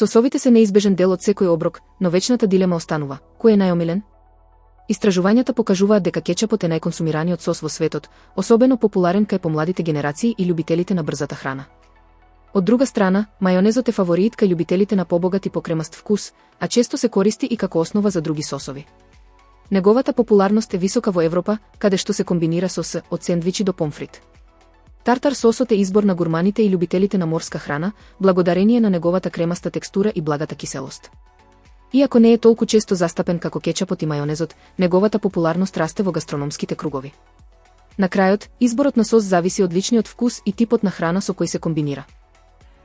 Сосовите се неизбежен дел од секој оброк, но вечната дилема останува: кој е најомилен? Истражувањата покажуваат дека кетчапот е најконсумираниот сос во светот, особено популарен кај помладите генерации и љубителите на брзата храна. Од друга страна, мајонезот е фаворит кај љубителите на побогат и покремаст вкус, а често се користи и како основа за други сосови. Неговата популарност е висока во Европа, каде што се комбинира со од сендвичи до помфрит. Тартар сосот е избор на гурманите и љубителите на морска храна, благодарение на неговата кремаста текстура и благата киселост. Иако не е толку често застапен како кетчапот и мајонезот, неговата популарност расте во гастрономските кругови. На крајот, изборот на сос зависи од личниот вкус и типот на храна со кој се комбинира.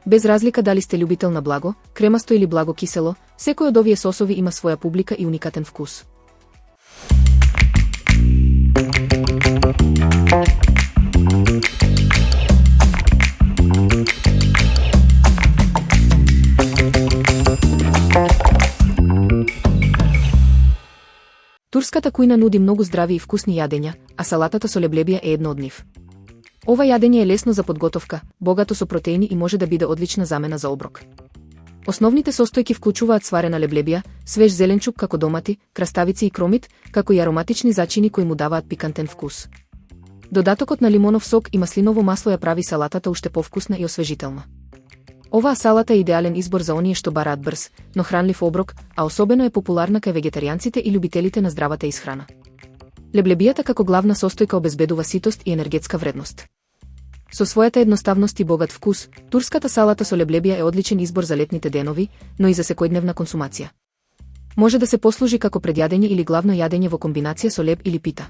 Без разлика дали сте љубител на благо, кремасто или благо кисело, секој од овие сосови има своја публика и уникатен вкус. Турската кујна нуди многу здрави и вкусни јадења, а салатата со леблебија е едно од нив. Ова јадење е лесно за подготовка, богато со протеини и може да биде одлична замена за оброк. Основните состојки вклучуваат сварена леблебија, свеж зеленчук како домати, краставици и кромит, како и ароматични зачини кои му даваат пикантен вкус. Додатокот на лимонов сок и маслиново масло ја прави салатата уште повкусна и освежителна. Оваа салата е идеален избор за оние што бараат брз, но хранлив оброк, а особено е популарна кај вегетаријанците и љубителите на здравата исхрана. Леблебијата како главна состојка обезбедува ситост и енергетска вредност. Со својата едноставност и богат вкус, турската салата со леблебија е одличен избор за летните денови, но и за секојдневна консумација. Може да се послужи како предјадење или главно јадење во комбинација со леб или пита.